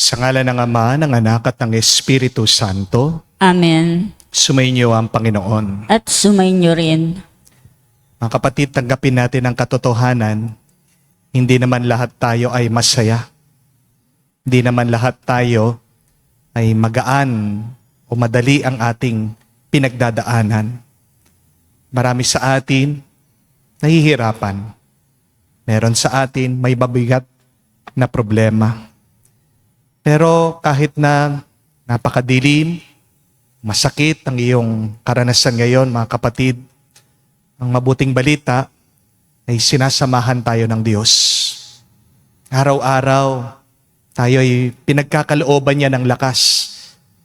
Sa ngalan ng Ama, ng Anak at ng Espiritu Santo, Amen. sumainyo ang Panginoon. At sumainyo rin. Mga kapatid, tanggapin natin ang katotohanan. Hindi naman lahat tayo ay masaya. Hindi naman lahat tayo ay magaan o madali ang ating pinagdadaanan. Marami sa atin nahihirapan. Meron sa atin may mabigat na problema. Pero kahit na napakadilim, masakit ang iyong karanasan ngayon, mga kapatid, ang mabuting balita ay sinasamahan tayo ng Diyos. Araw-araw, tayo ay pinagkakalooban niya ng lakas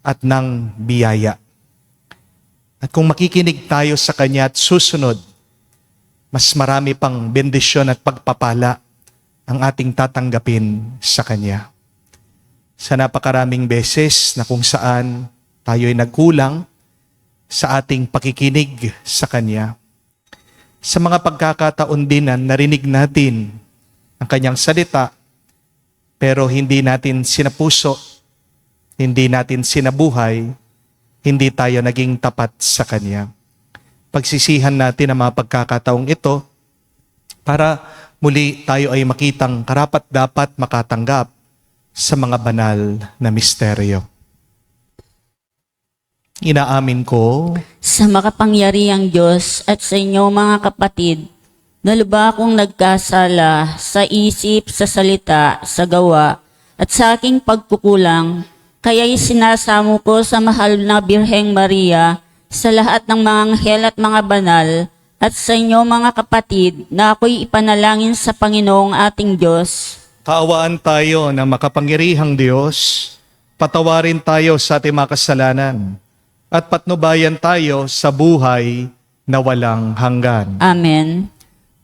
at ng biyaya. At kung makikinig tayo sa Kanya at susunod, mas marami pang bendisyon at pagpapala ang ating tatanggapin sa Kanya. Sa napakaraming beses na kung saan tayo ay nagkulang sa ating pakikinig sa Kanya. Sa mga pagkakataon din na narinig natin ang Kanyang salita, pero hindi natin sinapuso, hindi natin sinabuhay, hindi tayo naging tapat sa Kanya. Pagsisihan natin ang mga pagkakataong ito para muli tayo ay makitang karapat-dapat makatanggap sa mga banal na misteryo. Inaamin ko Sa makapangyarihang Diyos at sa inyo mga kapatid, na lubha akong nagkasala sa isip, sa salita, sa gawa, at sa aking pagkukulang, kaya'y sinasamo ko sa mahal na Birheng Maria, sa lahat ng mga anghel at mga banal, at sa inyo mga kapatid, na ako'y ipanalangin sa Panginoong ating Diyos. kaawaan tayo ng makapangyarihang Diyos, patawarin tayo sa ating mga kasalanan, at patnubayan tayo sa buhay na walang hanggan. Amen.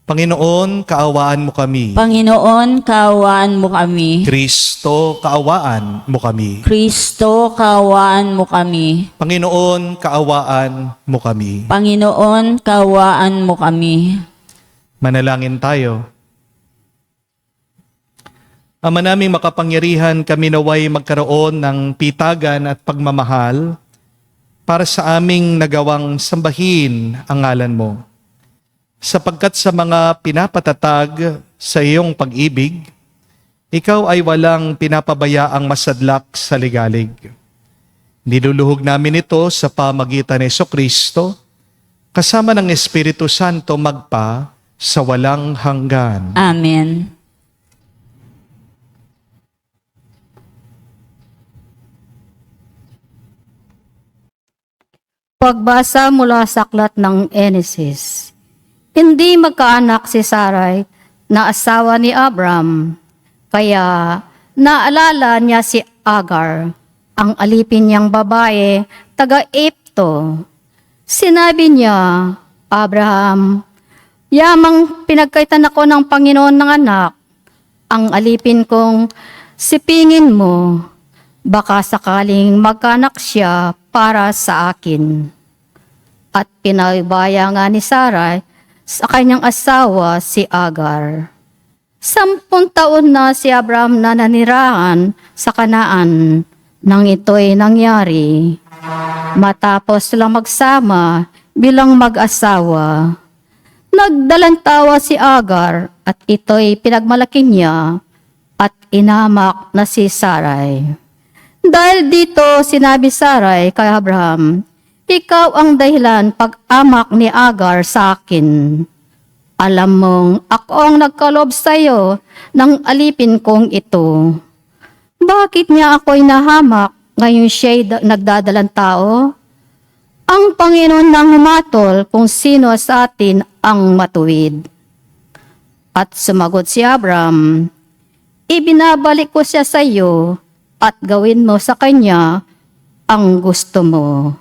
Panginoon, kaawaan mo kami. Panginoon, kaawaan mo kami. Kristo, kaawaan mo kami. Kristo, kaawaan mo kami. Panginoon, kaawaan mo kami. Panginoon, kaawaan mo kami. Manalangin tayo. Ama naming makapangyarihan, kami naway magkaroon ng pitagan at pagmamahal para sa aming nagawang sambahin ang ngalan mo. Sapagkat sa mga pinapatatag sa iyong pag-ibig, ikaw ay walang pinapabayaang masadlak sa ligalig. Niluluhog namin ito sa pamagitan ni Jesucristo, kasama ng Espiritu Santo magpa sa walang hanggan. Amen. Pagbasa mula sa aklat ng Genesis. Hindi magkaanak si Sarai na asawa ni Abram, kaya naalala niya si Agar, ang alipin niyang babae, taga-Epto. Sinabi niya, Abraham, yamang pinagkaitan ako ng Panginoon ng anak, ang alipin kong sipingin mo, baka sakaling magkanak siya para sa akin. At pinaubaya nga ni Sarai sa kanyang asawa si Agar. 10 taon na si Abraham na nanirahan sa Kanaan nang ito'y nangyari. Matapos silang magsama bilang mag-asawa, nagdalantawa si Agar at ito'y pinagmalaki niya at inamak na si Sarai. Dahil dito, sinabi Sarai kay Abraham, ikaw ang dahilan pag-amak ni Agar sa akin. Alam mong ako ang nagkalob sa iyo ng alipin kong ito. Bakit niya ako'y nahamak ngayon siya'y nagdadalang tao? Ang Panginoon nang humatol kung sino sa atin ang matuwid. At sumagot si Abraham, ibinabalik ko siya sa iyo, at gawin mo sa kanya ang gusto mo.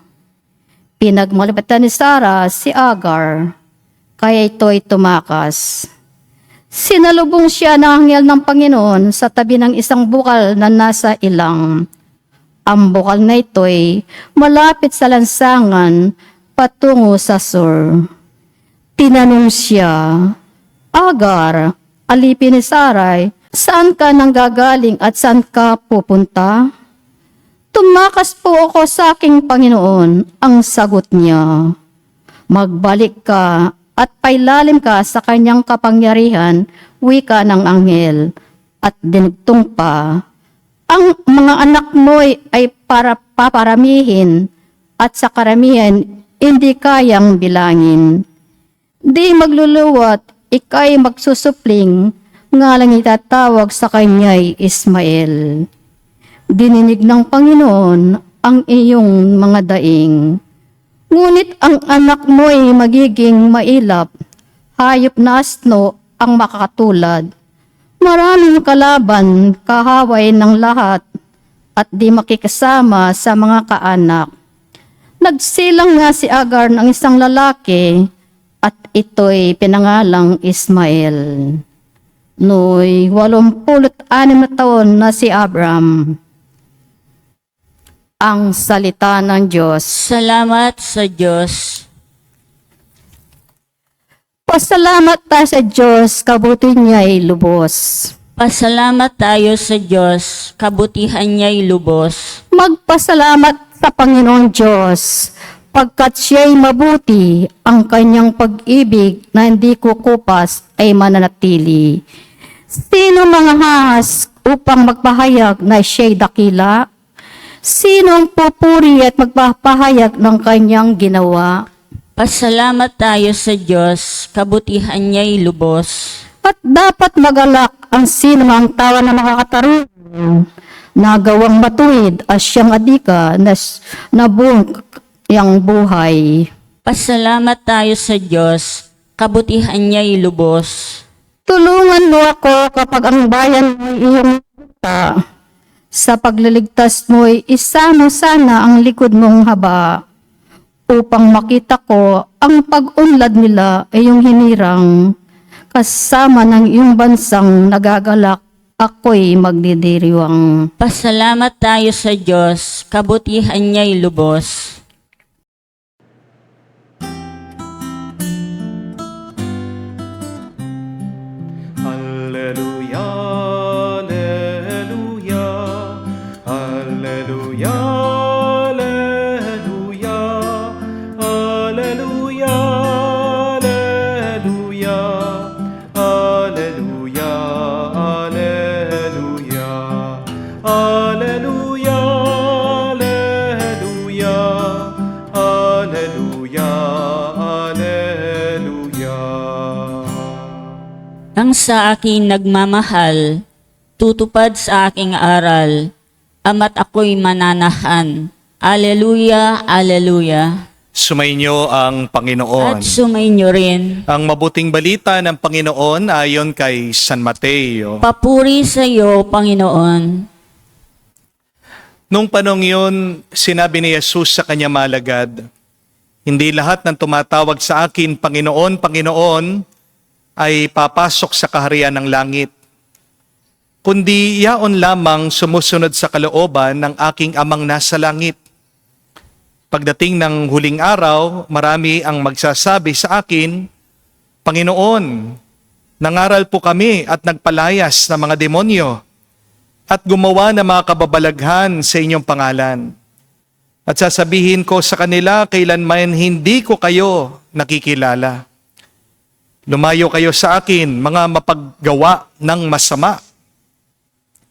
Pinagmalipitan ni Sarah si Agar, kaya ito'y tumakas. Sinalubong siya ng anghel ng Panginoon sa tabi ng isang bukal na nasa ilang. Ang bukal na ito'y malapit sa lansangan patungo sa sur. Tinanong siya, Agar, alipin ni Sarai, Saan ka nanggagaling at saan ka pupunta? Tumakas po ako sa aking Panginoon, ang sagot niya. Magbalik ka at pailalim ka sa kanyang kapangyarihan, wika ng anghel, at dinugtong pa. Ang mga anak mo ay para paparamihin, at sa karamihan hindi kayang bilangin. Di magluluwat, ika'y magsusupling, nga lang itatawag sa kanya'y Ismael. Dininig ng Panginoon ang iyong mga daing. Ngunit ang anak mo'y magiging mailap, hayop na asno ang makakatulad. Maraming kalaban, kahaway ng lahat, at di makikasama sa mga kaanak. Nagsilang nga si Agar ng isang lalaki, at ito'y pinangalang Ismael. No'y 86 na taon na si Abram. Ang salita ng Diyos. Salamat sa Diyos. Pasalamat tayo sa Diyos, kabuti niya'y lubos. Pasalamat tayo sa Diyos, kabutihan niya'y lubos. Magpasalamat sa Panginoong Diyos, pagkat siya'y mabuti, ang kanyang pag-ibig na hindi kukupas ay mananatili. Sino mga hahas upang magpahayag na siya'y dakila? Sino ang pupuri at magpapahayag ng kanyang ginawa? Pasalamat tayo sa Diyos, kabutihan niya'y lubos. At dapat magalak ang sino mang tawa na makakatarungan, nagawang matuwid at siyang adika na buong yang buhay. Pasalamat tayo sa Diyos, kabutihan niya'y lubos. Tulungan mo ako kapag ang bayan mo'y iyong kita. Sa pagliligtas mo'y isama sana ang likod mong haba, upang makita ko ang pag-unlad nila ay iyong hinirang. Kasama ng iyong bansang nagagalak, ako'y magdidiriwang. Pasalamat tayo sa Diyos, kabutihan niya'y lubos. Alleluia, alleluia, alleluia, alleluia, alleluia, alleluia, alleluia, alleluia, alleluia, alleluia, alleluia. Ang sa akin nagmamahal, tutupad sa aking aral, ama't ako'y mananahan. Aleluya, aleluya. Sumainyo ang Panginoon. At sumainyo rin. Ang mabuting balita ng Panginoon ayon kay San Mateo. Papuri sa iyo, Panginoon. Nung panong yun, sinabi ni Jesus sa kanya malagad, hindi lahat ng tumatawag sa akin, Panginoon, Panginoon, ay papasok sa kaharian ng langit, kundi yaon lamang sumusunod sa kalooban ng aking amang nasa langit. Pagdating ng huling araw, marami ang magsasabi sa akin, Panginoon, nangaral po kami at nagpalayas ng mga demonyo at gumawa ng mga kababalaghan sa inyong pangalan. At sasabihin ko sa kanila, kailanman hindi ko kayo nakikilala. Lumayo kayo sa akin, mga mapaggawa ng masama.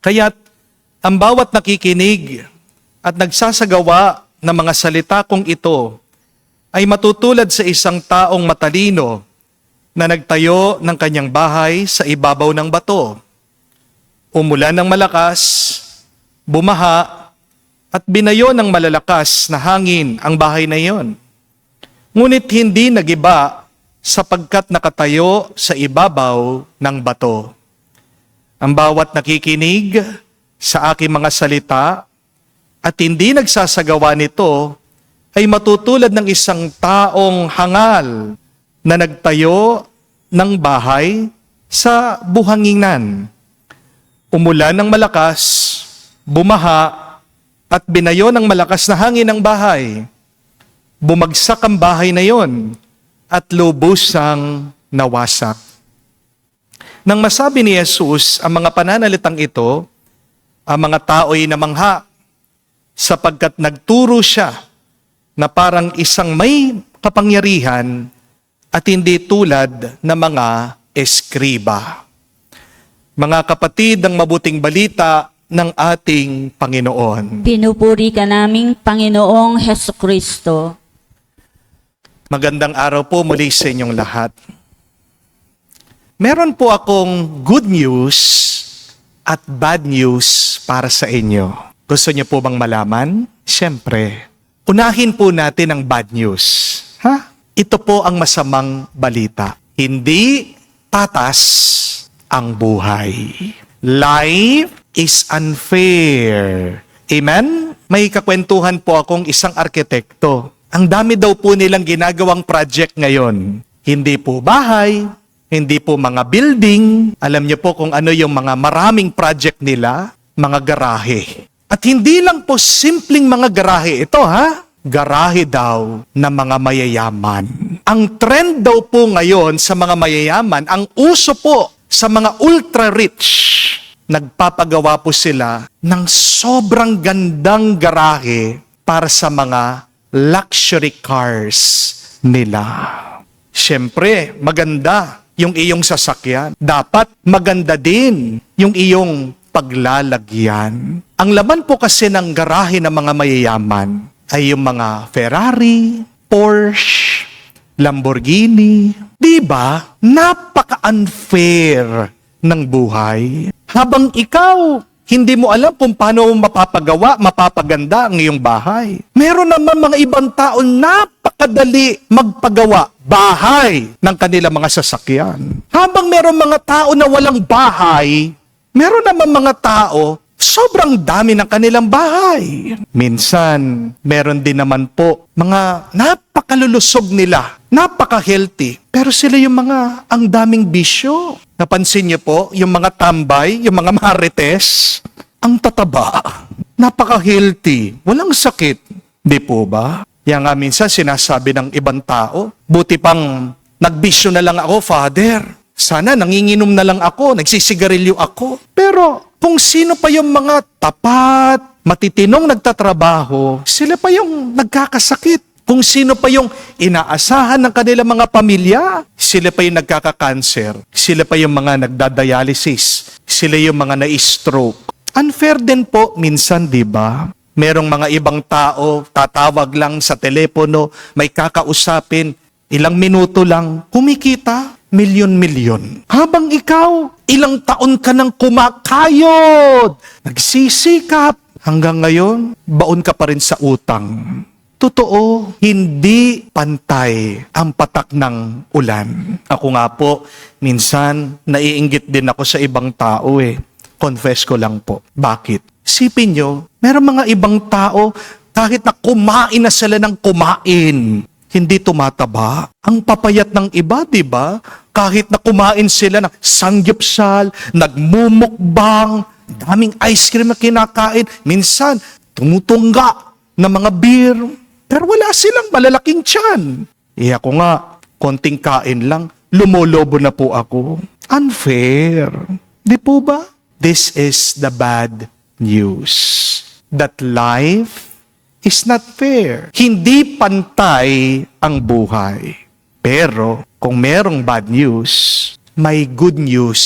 Kaya't ang bawat nakikinig at nagsasagawa ng mga salita kong ito ay matutulad sa isang taong matalino na nagtayo ng kanyang bahay sa ibabaw ng bato. Umulan ng malakas, bumaha, at binayo ng malalakas na hangin ang bahay na iyon. Ngunit hindi nagiba sapagkat nakatayo sa ibabaw ng bato. Ang bawat nakikinig sa aking mga salita at hindi nagsasagawa nito ay matutulad ng isang taong hangal na nagtayo ng bahay sa buhanginan. Umulan ng malakas, bumaha, at binayo ng malakas na hangin ang bahay. Bumagsak ang bahay na yon at lubusang nawasak. Nang masabi ni Jesus ang mga pananalitang ito, ang mga tao'y namangha sapagkat nagturo siya na parang isang may kapangyarihan at hindi tulad ng mga eskriba. Mga kapatid, ang mabuting balita ng ating Panginoon. Pinupuri ka naming Panginoong Hesukristo. Magandang araw po muli sa inyong lahat. Meron po akong good news at bad news para sa inyo. Gusto niyo po bang malaman? Siyempre, unahin po natin ang bad news. Ito po ang masamang balita. Hindi tatas ang buhay. Life is unfair. Amen? May kakwentuhan po akong isang arkitekto. Ang dami daw po nilang ginagawang project ngayon. Hindi po bahay, hindi po mga building. Alam niyo po kung ano yung mga maraming project nila, mga garahe. At hindi lang po simpleng mga garahe ito, garahe daw ng mga mayayaman. Ang trend daw po ngayon sa mga mayayaman, ang uso po sa mga ultra-rich, nagpapagawa po sila ng sobrang gandang garahe para sa mga luxury cars nila. Siyempre, maganda yung iyong sasakyan. Dapat maganda din yung iyong paglalagyan. Ang laman po kasi ng garahe ng mga mayayaman ay yung mga Ferrari, Porsche, Lamborghini. Diba? Napaka-unfair ng buhay. Habang ikaw, hindi mo alam kung paano mapapagawa, mapapaganda ang iyong bahay. Meron naman mga ibang tao napakadali magpagawa bahay ng kanilang mga sasakyan. Habang meron mga tao na walang bahay, meron naman mga tao sobrang dami ng kanilang bahay. Minsan, meron din naman po mga napakalulusog nila, napaka-healthy, pero sila yung mga ang daming bisyo. Napansin niyo po, yung mga tambay, yung mga marites, ang tataba, napaka-healthy, walang sakit. Di po ba? Yan nga minsan sinasabi ng ibang tao, buti pang nagbisyo na lang ako, Father. Sana nanginginom na lang ako, nagsisigarilyo ako. Pero kung sino pa yung mga tapat, matitinong nagtatrabaho, sila pa yung nagkakasakit. Kung sino pa yung inaasahan ng kanilang mga pamilya, sila pa yung nagkakakanser. Sila pa yung mga nagdadialysis. Sila yung mga na-stroke. Unfair din po minsan, di ba? Merong mga ibang tao, tatawag lang sa telepono, may kakausapin, ilang minuto lang, kumikita, milyon-milyon. Habang ikaw, ilang taon ka nang kumakayod, nagsisikap, hanggang ngayon, baon ka pa rin sa utang. Totoo, hindi pantay ang patak ng ulan. Ako nga po, minsan, naiinggit din ako sa ibang tao Confess ko lang po. Bakit? Sipin nyo, meron mga ibang tao, kahit na kumain na sila ng kumain, hindi tumataba. Ang papayat ng iba, di ba? Kahit na kumain sila ng sangyupsal, nagmumukbang, daming ice cream na kinakain, minsan tumutungga ng mga beer, pero wala silang malalaking tiyan. Ako nga, konting kain lang, lumolobo na po ako. Unfair. Di po ba? This is the bad news. That life is not fair. Hindi pantay ang buhay. Pero kung merong bad news, may good news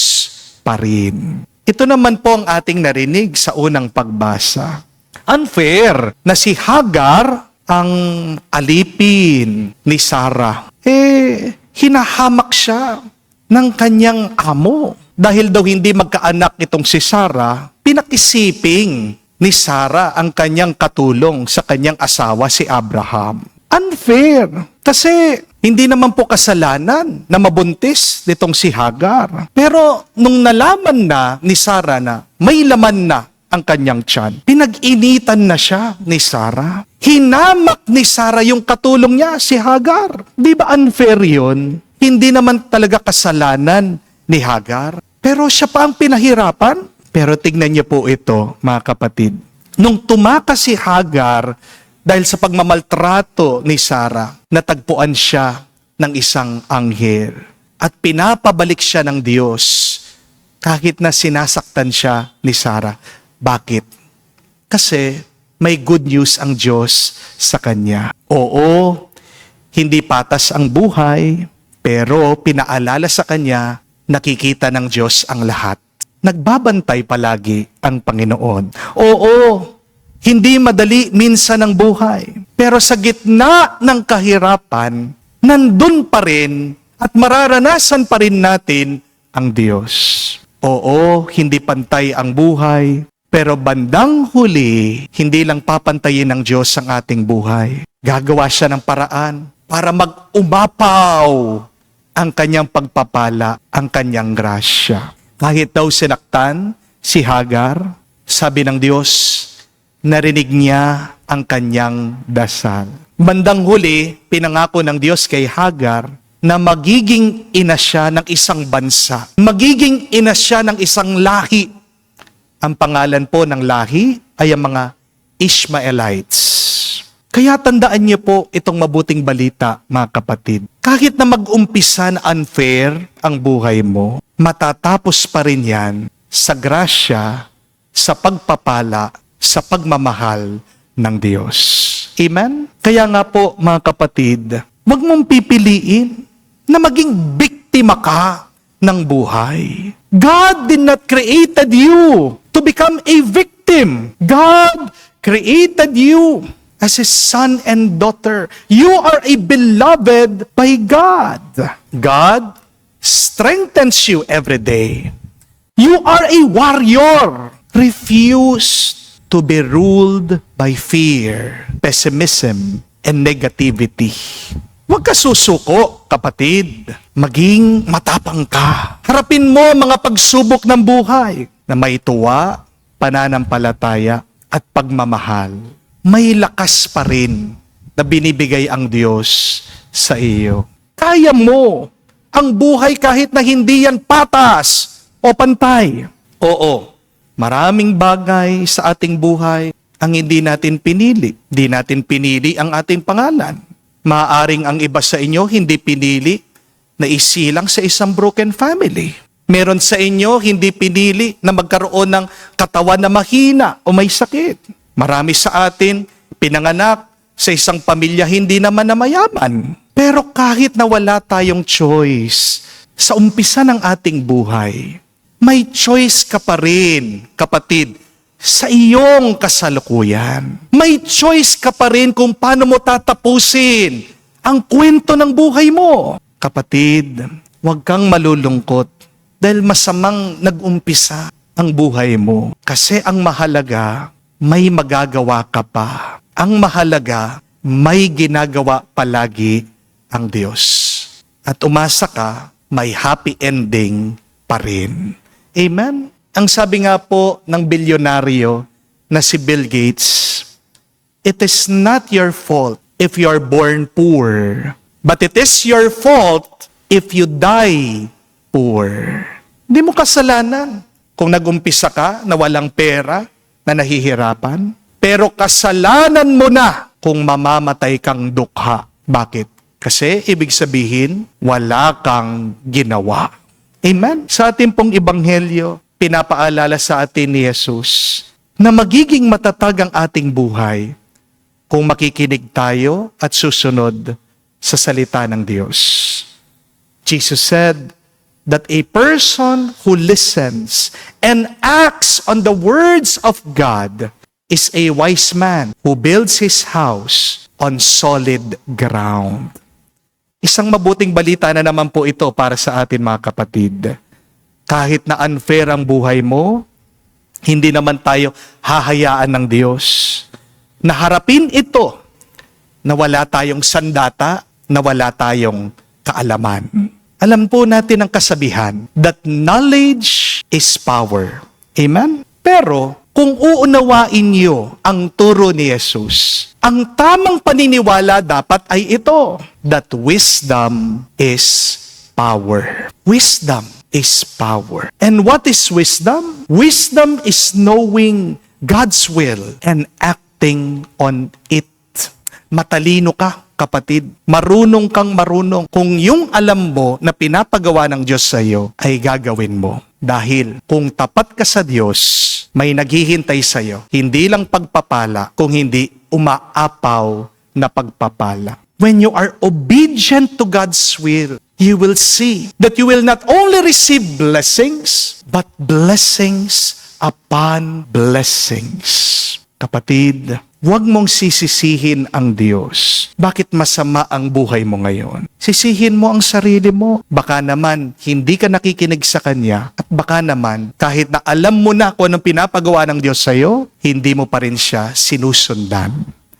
pa rin. Ito naman po ang ating narinig sa unang pagbasa. Unfair na si Hagar ang alipin ni Sarah. Hinahamak siya ng kanyang amo. Dahil daw hindi magkaanak itong si Sarah, pinakisiping ni Sarah ang kanyang katulong sa kanyang asawa si Abraham. Unfair. Kasi hindi naman po kasalanan na mabuntis nitong si Hagar. Pero nung nalaman na ni Sarah na may laman na ang kanyang tiyan, pinag-initan na siya ni Sarah. Hinamak ni Sarah yung katulong niya, si Hagar. Di ba unfair yun? Hindi naman talaga kasalanan ni Hagar. Pero siya pa ang pinahirapan. Pero tignan niyo po ito, mga kapatid. Nung tumakas si Hagar, dahil sa pagmamaltrato ni Sarah, natagpuan siya ng isang anghel. At pinapabalik siya ng Diyos kahit na sinasaktan siya ni Sarah. Bakit? Kasi may good news ang Diyos sa kanya. Oo, hindi patas ang buhay, pero pinaalala sa kanya, nakikita ng Diyos ang lahat. Nagbabantay palagi ang Panginoon. Oo, hindi madali minsan ang buhay. Pero sa gitna ng kahirapan, nandun pa rin at mararanasan pa rin natin ang Diyos. Oo, hindi pantay ang buhay. Pero bandang huli, hindi lang papantayin ng Diyos ang ating buhay. Gagawa siya ng paraan para mag-umapaw ang kanyang pagpapala, ang kanyang grasya. Kahit daw sinaktan si Hagar, sabi ng Diyos, narinig niya ang kanyang dasal. Bandang huli, pinangako ng Diyos kay Hagar na magiging ina siya ng isang bansa. Magiging ina siya ng isang lahi. Ang pangalan po ng lahi ay ang mga Ishmaelites. Kaya tandaan niyo po itong mabuting balita, mga kapatid. Kahit na mag-umpisa na unfair ang buhay mo, matatapos pa rin yan sa grasya, sa pagpapala, sa pagmamahal ng Diyos. Amen? Kaya nga po, mga kapatid, huwag mong pipiliin na maging biktima ka ng buhay. God did not created you to become a victim. God created you as His son and daughter. You are a beloved by God. God strengthens you every day. You are a warrior. Refuse to be ruled by fear, pessimism, and negativity. Huwag ka susuko, kapatid. Maging matapang ka. Harapin mo mga pagsubok ng buhay na may tuwa, pananampalataya, at pagmamahal. May lakas pa rin na binibigay ang Diyos sa iyo. Kaya mo ang buhay kahit na hindi yan patas o pantay. Oo, maraming bagay sa ating buhay ang hindi natin pinili. Hindi natin pinili ang ating pangalan. Maaring ang iba sa inyo hindi pinili na isilang sa isang broken family. Meron sa inyo hindi pinili na magkaroon ng katawan na mahina o may sakit. Marami sa atin pinanganak sa isang pamilya hindi naman na mayaman. Pero kahit na wala tayong choice sa umpisa ng ating buhay, may choice ka pa rin, kapatid, sa iyong kasalukuyan. May choice ka pa rin kung paano mo tatapusin ang kwento ng buhay mo. Kapatid, huwag kang malulungkot dahil masamang nag-umpisa ang buhay mo. Kasi ang mahalaga, may magagawa ka pa. Ang mahalaga, may ginagawa palagi ang Diyos. At umasa ka, may happy ending pa rin. Amen? Ang sabi nga po ng bilyonaryo na si Bill Gates, it is not your fault if you are born poor, but it is your fault if you die poor. Hindi mo kasalanan kung nag-umpisa ka na walang pera, na nahihirapan, pero kasalanan mo na kung mamamatay kang dukha. Bakit? Kasi ibig sabihin, wala kang ginawa. Amen? Sa ating pong ebanghelyo, pinapaalala sa atin ni Jesus na magiging matatag ang ating buhay kung makikinig tayo at susunod sa salita ng Diyos. Jesus said that a person who listens and acts on the words of God is a wise man who builds his house on solid ground. Isang mabuting balita na naman po ito para sa atin, mga kapatid. Kahit na unfair ang buhay mo, hindi naman tayo hahayaan ng Diyos na harapin ito na wala tayong sandata, na wala tayong kaalaman. Alam po natin ang kasabihan that knowledge is power. Amen? Pero kung uunawain niyo ang turo ni Jesus, ang tamang paniniwala dapat ay ito, that wisdom is power. Wisdom is power. And what is wisdom? Wisdom is knowing God's will and acting on it. Matalino ka, kapatid. Marunong kang marunong. Kung yung alam mo na pinapagawa ng Diyos sa iyo ay gagawin mo. Dahil kung tapat ka sa Diyos, may naghihintay sa iyo. Hindi lang pagpapala, kung hindi umaapaw na pagpapala. When you are obedient to God's will, you will see that you will not only receive blessings, but blessings upon blessings. Kapatid, huwag mong sisisihin ang Diyos. Bakit masama ang buhay mo ngayon? Sisihin mo ang sarili mo. Baka naman hindi ka nakikinig sa Kanya at baka naman kahit na alam mo na kung anong pinapagawa ng Diyos sa iyo, hindi mo pa rin siya sinusundan.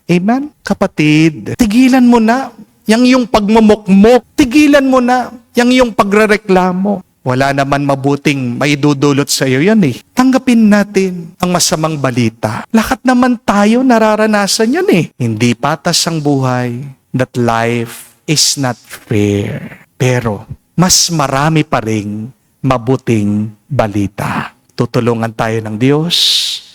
Amen? Kapatid, tigilan mo na yung pagmumukmok. Tigilan mo na yung pagrereklamo. Wala naman mabuting maidudulot sa iyo yan eh. Tanggapin natin ang masamang balita. Lahat naman tayo nararanasan yan eh. Hindi patas ang buhay. That life is not fair. Pero mas marami pa ring mabuting balita. Tutulungan tayo ng Diyos.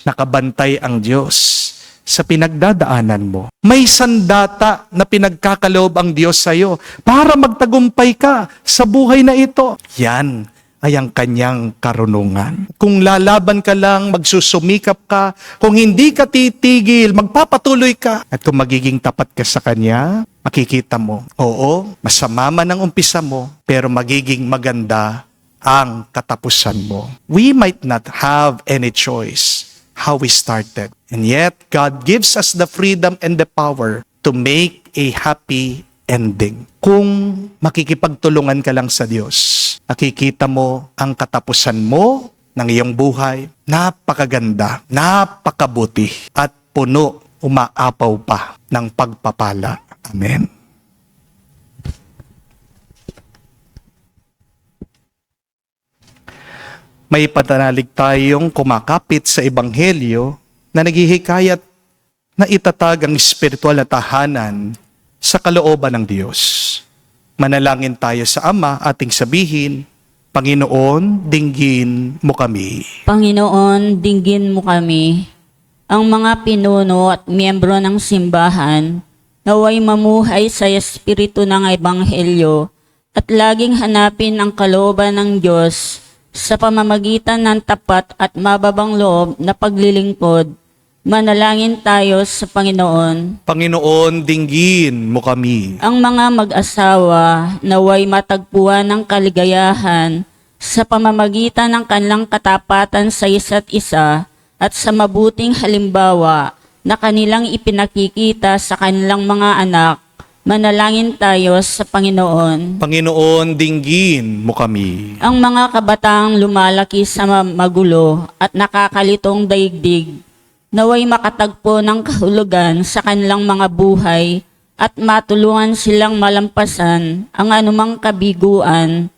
Nakabantay ang Diyos sa pinagdadaanan mo. May sandata na pinagkakaloob ang Diyos sa iyo para magtagumpay ka sa buhay na ito. Yan ay ang kanyang karunungan. Kung lalaban ka lang, magsusumikap ka, kung hindi ka titigil, magpapatuloy ka, at kung magiging tapat ka sa Kanya, makikita mo, oo, masama man ang umpisa mo, pero magiging maganda ang katapusan mo. We might not have any choice how we started. And yet, God gives us the freedom and the power to make a happy ending. Kung makikipagtulungan ka lang sa Diyos, nakikita mo ang katapusan mo ng iyong buhay, napakaganda, napakabuti, at puno, umaapaw pa ng pagpapala. Amen. May patanalig tayong kumakapit sa Ebanghelyo na naghihikayat na itatag ang espiritual na tahanan sa kalooban ng Diyos. Manalangin tayo sa Ama, ating sabihin, Panginoon, dinggin mo kami. Panginoon, dinggin mo kami. Ang mga pinuno at miyembro ng simbahan naway mamuhay sa espiritu ng Ebanghelyo at laging hanapin ang kalooban ng Diyos sa pamamagitan ng tapat at mababang loob na paglilingkod. Manalangin tayo sa Panginoon. Panginoon, dinggin mo kami. Ang mga mag-asawa naway matagpuan ng kaligayahan sa pamamagitan ng kanilang katapatan sa isa't isa at sa mabuting halimbawa na kanilang ipinakikita sa kanilang mga anak. Manalangin tayo sa Panginoon. Panginoon, dinggin mo kami. Ang mga kabataang lumalaki sa magulo at nakakalitong daigdig, naway makatagpo ng kahulugan sa kanilang mga buhay at matulungan silang malampasan ang anumang kabiguan.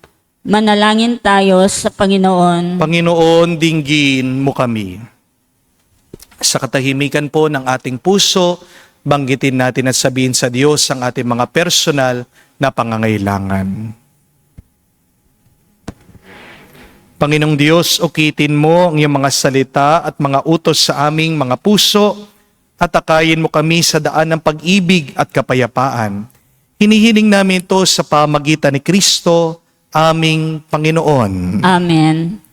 Manalangin tayo sa Panginoon. Panginoon, dinggin mo kami. Sa katahimikan po ng ating puso, banggitin natin at sabihin sa Diyos ang ating mga personal na pangangailangan. Panginoong Diyos, ukitin mo ang iyong mga salita at mga utos sa aming mga puso at akayin mo kami sa daan ng pag-ibig at kapayapaan. Hinihiling namin ito sa pamagitan ni Kristo, aming Panginoon. Amen.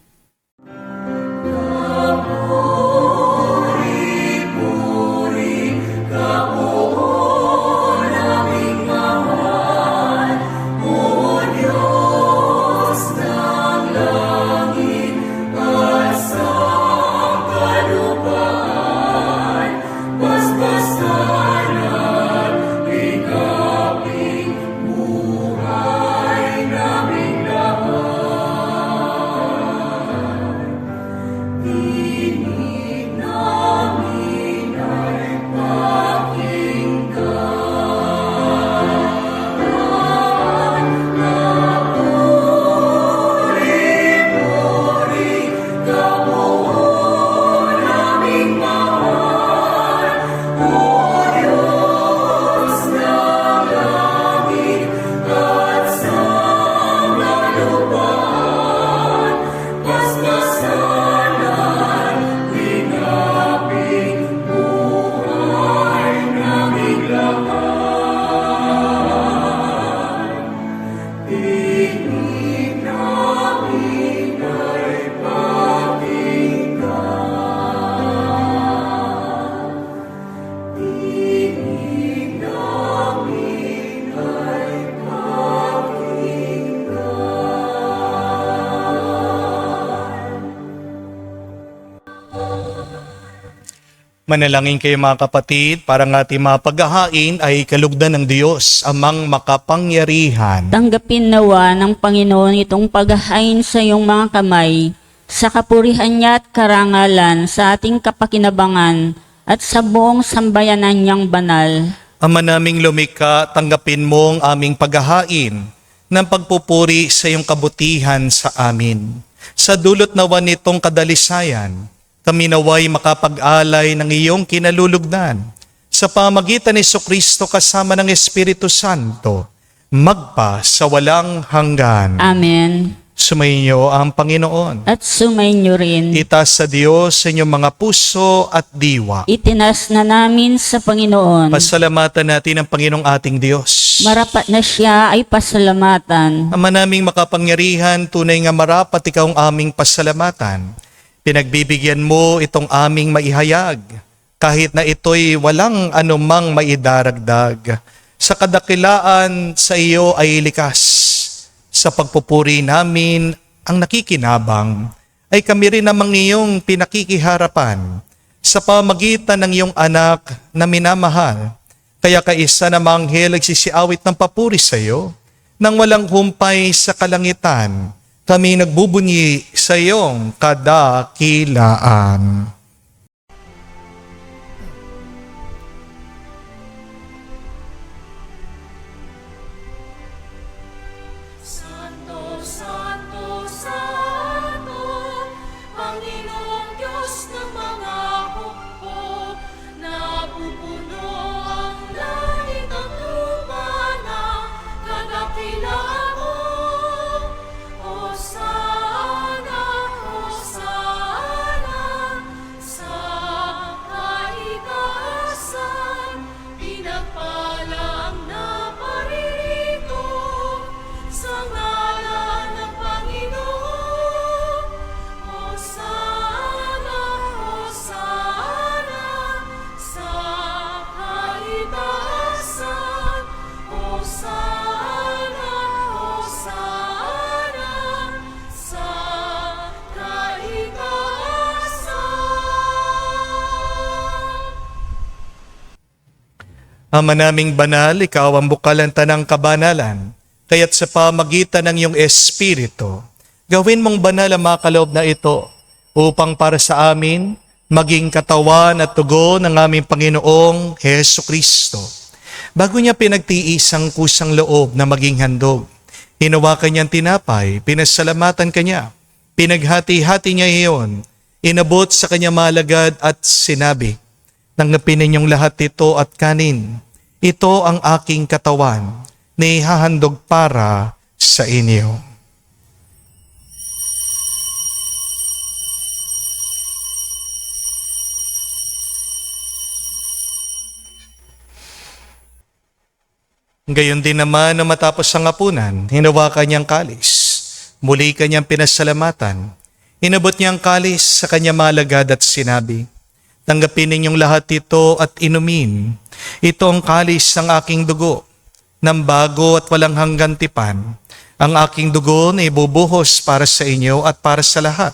Manalangin kayo mga kapatid, para ng ating mga paghahain ay kalugdan ng Diyos, amang makapangyarihan. Tanggapin nawa ng Panginoon itong paghahain sa iyong mga kamay, sa kapurihan niya at karangalan, sa ating kapakinabangan, at sa buong sambayanan niyang banal. Ama naming lumikha, tanggapin mo ang aming paghahain ng pagpupuri sa iyong kabutihan sa amin. Sa dulot nawa nitong kadalisayan, kami naway makapag-alay ng iyong kinalulugdan. Sa pamagitan ni Jesucristo kasama ng Espiritu Santo, magpa sa walang hanggan. Amen. Sumainyo ang Panginoon. At sumainyo rin. Itaas sa Diyos sa inyong mga puso at diwa. Itinas na namin sa Panginoon. Pasalamatan natin ang Panginoong ating Diyos. Marapat na siya ay pasalamatan. Ama naming makapangyarihan, tunay nga marapat ikaw ang aming pasalamatan. Pinagbibigyan mo itong aming maihayag, kahit na ito'y walang anumang maidaragdag. Sa kadakilaan sa iyo ay likas. Sa pagpupuri namin ang nakikinabang, ay kami rin namang iyong pinakikiharapan sa pamagitan ng iyong anak na minamahal. Kaya kaisa na manghel nagsisiawit ng papuri sa iyo, nang walang humpay sa kalangitan, kami nagbubunyi sa iyong kadakilaan. Santo, Santo, Santo, Panginoong Diyos ng mga hukbo, napupuno ang langit at lupa ng kadakilaan mo. Hosana, Hosana, sa kaitaasan, pinagpala ang naparirito sa ngalan ng Panginoon. Hosana, Hosana, sa kaitaasan. Hosana, Hosana, sa kaitaasan. Ama naming banal, ikaw ang bukalanta ng kabanalan, kaya't sa pamagitan ng iyong Espiritu, gawin mong banal ang mga kaloob na ito, upang para sa amin, maging katawan at tugon ng aming Panginoong Hesu Kristo. Bago niya pinagtiis ang kusang loob na maging handog, hinawakan niyang tinapay, pinasalamatan kanya, pinaghati-hati niya iyon, inabot sa kanya malagad at sinabi, "Tanggapin ninyong lahat ito at kanin. Ito ang aking katawan na ihahandog para sa inyo." Gayon din naman na matapos ang hapunan, hinawakan niyang kalis. Muli kanyang pinasalamatan. Inabot niya ang kalis sa kanya malagad at sinabi, "Tanggapin ninyong lahat ito at inumin. Ito ang kalis ng aking dugo, ng bago at walang hanggan tipan. Ang aking dugo na ibubuhos para sa inyo at para sa lahat,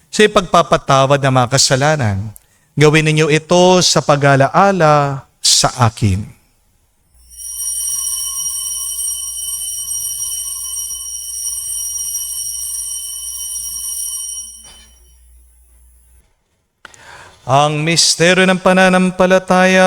sa ipagpapatawad ng mga kasalanan. Gawin ninyo ito sa pag-alaala sa akin." Ang misteryo ng pananampalataya.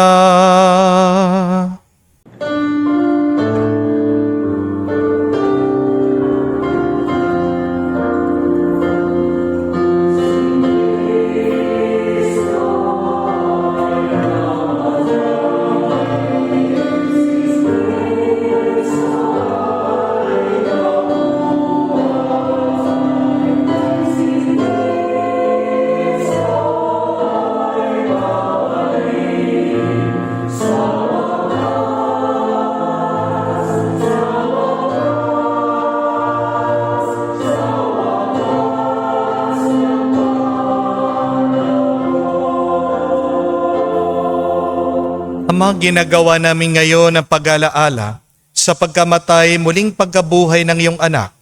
Ama, ginagawa namin ngayon ang pag-alaala sa pagkamatay muling pagkabuhay ng iyong anak.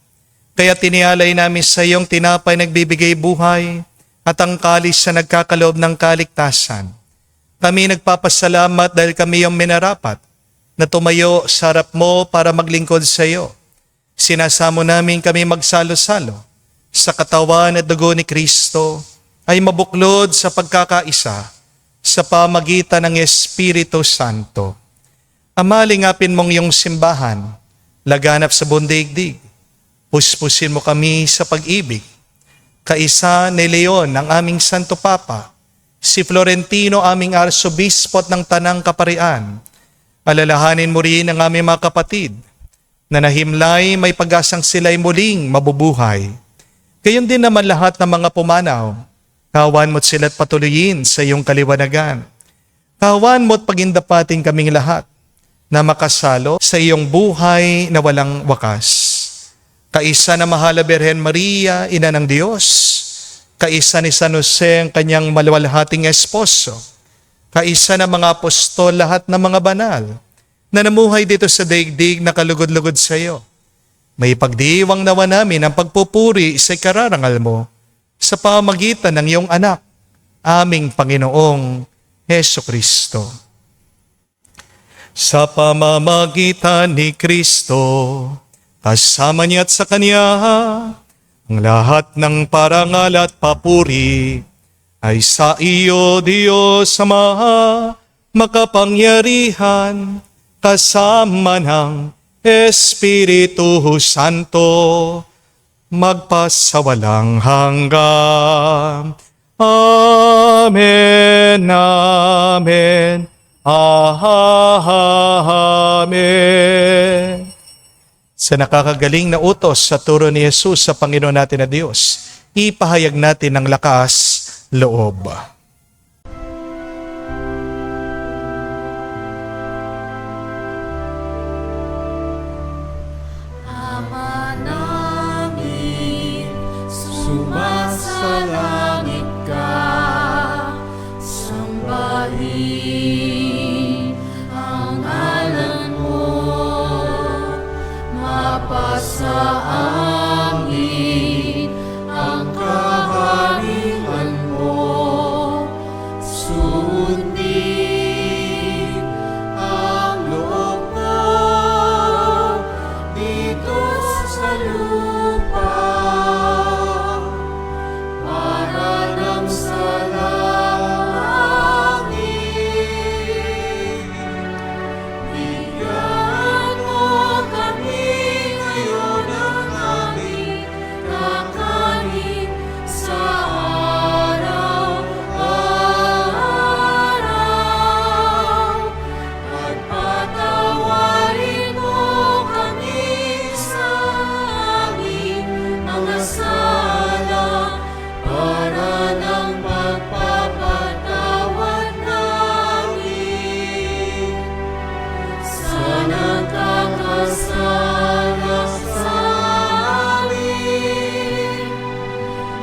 Kaya tinialay namin sa iyong tinapay nagbibigay buhay at ang kalis na nagkakaloob ng kaligtasan. Kami nagpapasalamat dahil kami yung minarapat na tumayo sa harap mo para maglingkod sa iyo. Sinasamo namin kami magsalo-salo sa katawan at dugo ni Kristo ay mabuklod sa pagkakaisa sa pamagitan ng Espiritu Santo. Amalingapin mong iyong simbahan, laganap sa buong daigdig. Puspusin mo kami sa pag-ibig. Kaisa ni Leon, ang aming Santo Papa, si Florentino, aming Arsobispot ng Tanang Kaparian. Alalahanin mo rin ang aming mga kapatid na nahimlay may pag-asang sila'y muling mabubuhay. Gayon din naman lahat ng mga pumanaw. Kawan mo't sila't patuloyin sa iyong kaliwanagan. Kawan mo't pagindapating kaming lahat na makasalo sa iyong buhay na walang wakas. Kaisa na Mahala Birhen Maria, Ina ng Diyos, kaisa ni San Jose ang kanyang maluwalhating esposo, kaisa na mga apostol, lahat ng mga banal na namuhay dito sa daigdig na kalugod-lugod sa iyo. May pagdiwang nawa namin ang pagpupuri sa kararangal mo sa pamagitan ng iyong anak, aming Panginoong Heso Kristo. Sa pamamagitan ni Kristo, kasama niya at sa Kanya, ang lahat ng parangal at papuri ay sa iyo, Diyos Ama, makapangyarihan, kasama ng Espiritu Santo, magpasawalang hanggan. Amen, amen, amen. Sa nakakagaling na utos sa turo ni Jesus sa Panginoon natin na Diyos, ipahayag natin ng lakas loob. Ama namin, sumasalangit ka, sambahin ang ngalan mo, mapasa amin ang kaharian mo, sundin ang loob mo dito sa lupa para nang sa langit. Bigyan mo kami ngayon ng aming kakanin sa araw-araw, at patawarin mo kami sa aming mga sala para ng pagpapatawad namin sa nagkakasala sa amin.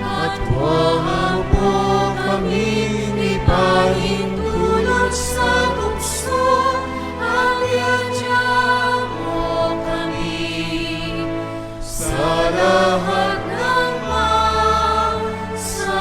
At huwag mo kami ipahintulot sa tukso, at iadya mo kami sa lahat ng masama.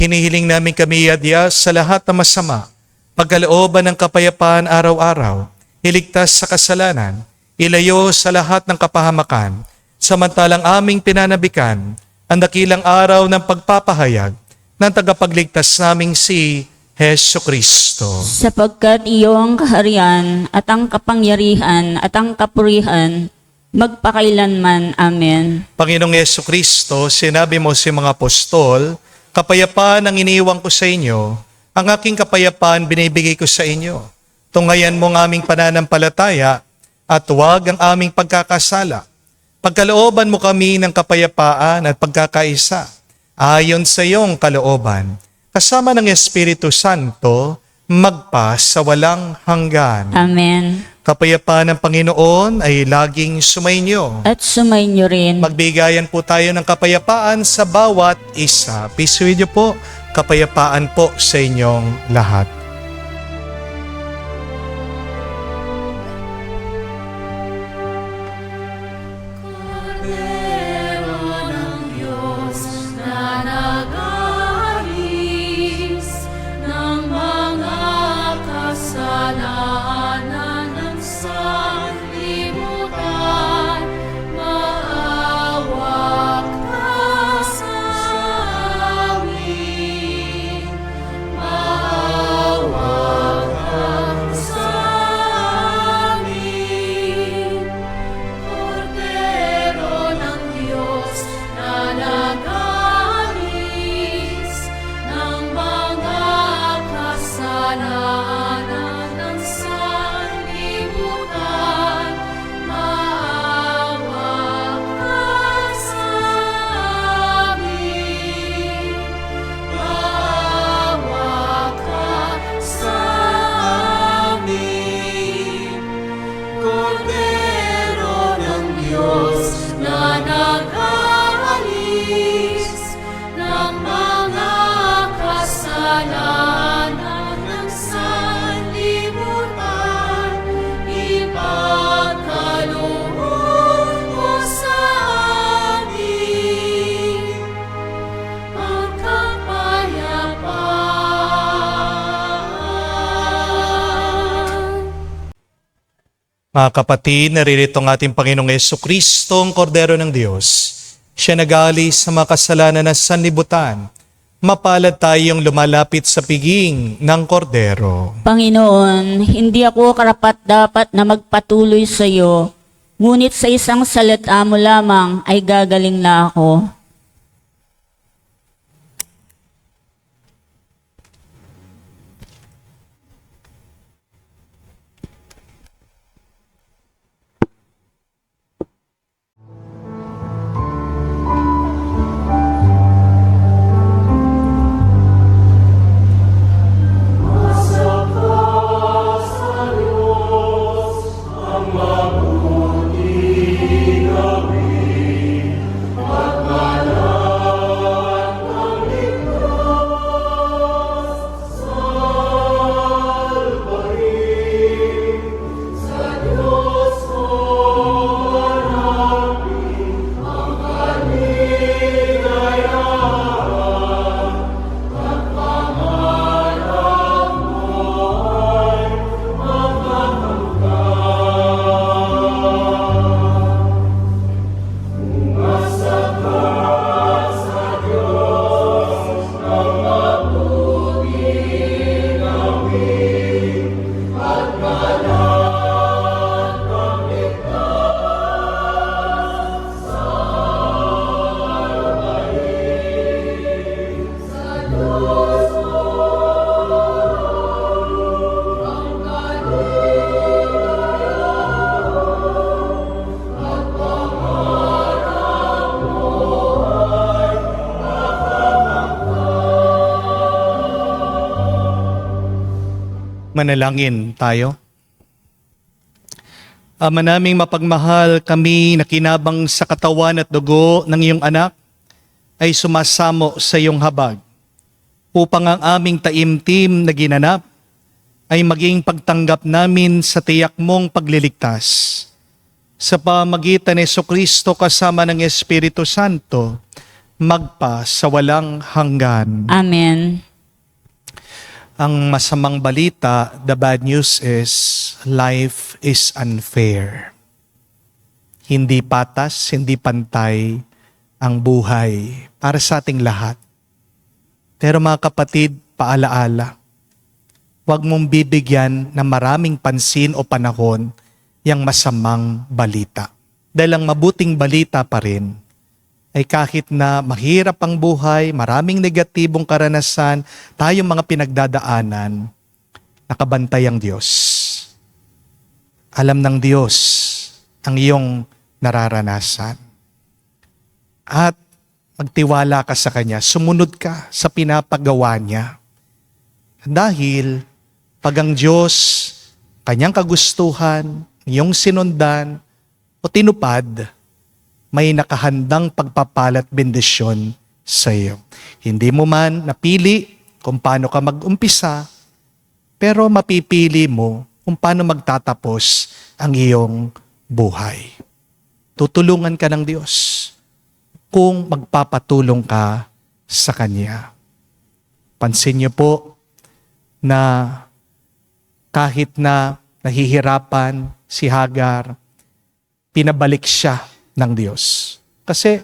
Hinihiling namin kami iadya sa lahat ng masama, pagkalooban ng kapayapaan araw-araw, iligtas sa kasalanan, ilayo sa lahat ng kapahamakan, samantalang aming pinanabikan ang dakilang araw ng pagpapahayag ng tagapagligtas naming si Heso Kristo. Sapagkat iyo ang kaharian at ang kapangyarihan at ang kapurihan magpakailanman. Amen. Panginoong Heso Kristo, sinabi mo sa mga apostol, kapayapaan ang iniiwan ko sa inyo, ang aking kapayapaan binibigay ko sa inyo. Tungayan mo ang aming pananampalataya at huwag ang aming pagkakasala. Pagkalooban mo kami ng kapayapaan at pagkakaisa, ayon sa iyong kalooban, kasama ng Espiritu Santo, magpa sa walang hanggan. Amen. Kapayapaan ng Panginoon ay laging sumainyo. At sumainyo rin. Magbigayan po tayo ng kapayapaan sa bawat isa. Peace with you po. Kapayapaan po sa inyong lahat. Kordero ng Diyos na nag-aalis Mga kapatid, naririto ang ating Panginoong Jesucristo, ang Kordero ng Diyos. Siya nag-aalis sa mga kasalanan ng sanlibutan. Mapalad tayong lumalapit sa piging ng Kordero. Panginoon, hindi ako karapat-dapat na magpatuloy sa iyo, ngunit sa isang salita mo lamang ay gagaling na ako. Manalangin tayo. Ama naming mapagmahal, kami na kinabang sa katawan at dugo ng iyong anak ay sumasamo sa iyong habag upang ang aming taimtim na ginanap ay maging pagtanggap namin sa tiyak mong pagliligtas. Sa pamagitan ni Jesucristo kasama ng Espiritu Santo, magpa sa walang hanggan. Amen. Ang masamang balita, the bad news is, life is unfair. Hindi patas, hindi pantay ang buhay para sa ating lahat. Pero mga kapatid, paalaala, huwag mong bibigyan ng maraming pansin o panahon yung masamang balita. Dahil ang mabuting balita pa rin ay kahit na mahirap ang buhay, maraming negatibong karanasan, tayong mga pinagdadaanan, nakabantay ang Diyos. Alam ng Diyos ang iyong nararanasan. At magtiwala ka sa Kanya, sumunod ka sa pinapagawa Niya. Dahil pag ang Diyos, Kanyang kagustuhan, iyong sinundan o tinupad, may nakahandang pagpapalat bendisyon sa iyo. Hindi mo man napili kung paano ka mag-umpisa, pero mapipili mo kung paano magtatapos ang iyong buhay. Tutulungan ka ng Diyos kung magpapatulong ka sa Kanya. Pansin niyo po na kahit na nahihirapan si Hagar, pinabalik siya ng Diyos. Kasi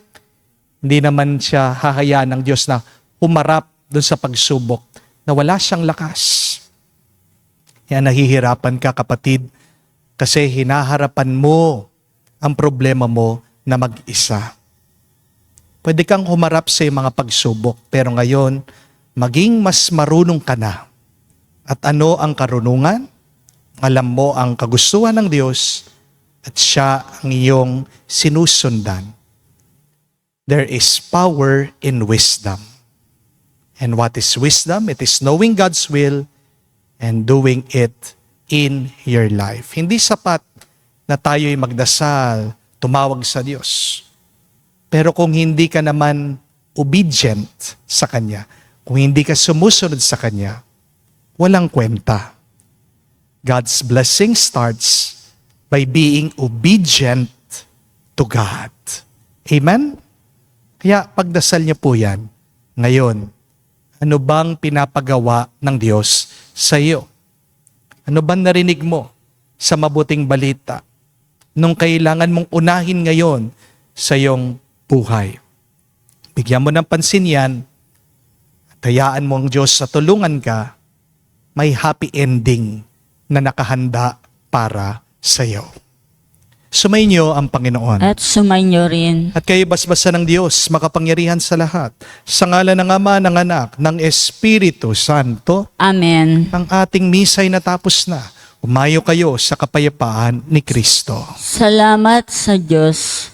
hindi naman siya hahayaan ng Diyos na humarap doon sa pagsubok na wala siyang lakas. Yan, nahihirapan ka kapatid kasi hinaharapan mo ang problema mo na mag-isa. Pwede kang humarap sa mga pagsubok pero ngayon maging mas marunong ka na. At ano ang karunungan? Alam mo ang kagustuhan ng Diyos at siya ang iyong sinusundan. There is power in wisdom. And what is wisdom? It is knowing God's will and doing it in your life. Hindi sapat na tayo'y magdasal, tumawag sa Diyos. Pero kung hindi ka naman obedient sa Kanya, kung hindi ka sumusunod sa Kanya, walang kwenta. God's blessing starts by being obedient to God. Amen? Kaya pagdasal niyo po yan. Ngayon, ano bang pinapagawa ng Diyos sa iyo? Ano bang narinig mo sa mabuting balita nung kailangan mong unahin ngayon sa iyong buhay. Bigyan mo ng pansin yan at hayaan mo ang Diyos sa tulungan ka, may happy ending na nakahanda para sa iyo. Sumainyo ang Panginoon. At sumainyo rin. At kayo basbasa ng Diyos, makapangyarihan sa lahat, sa ngalan ng Ama, ng Anak, ng Espiritu Santo. Amen. Ang ating misa'y natapos na. Umayo kayo sa kapayapaan ni Kristo. Salamat sa Diyos.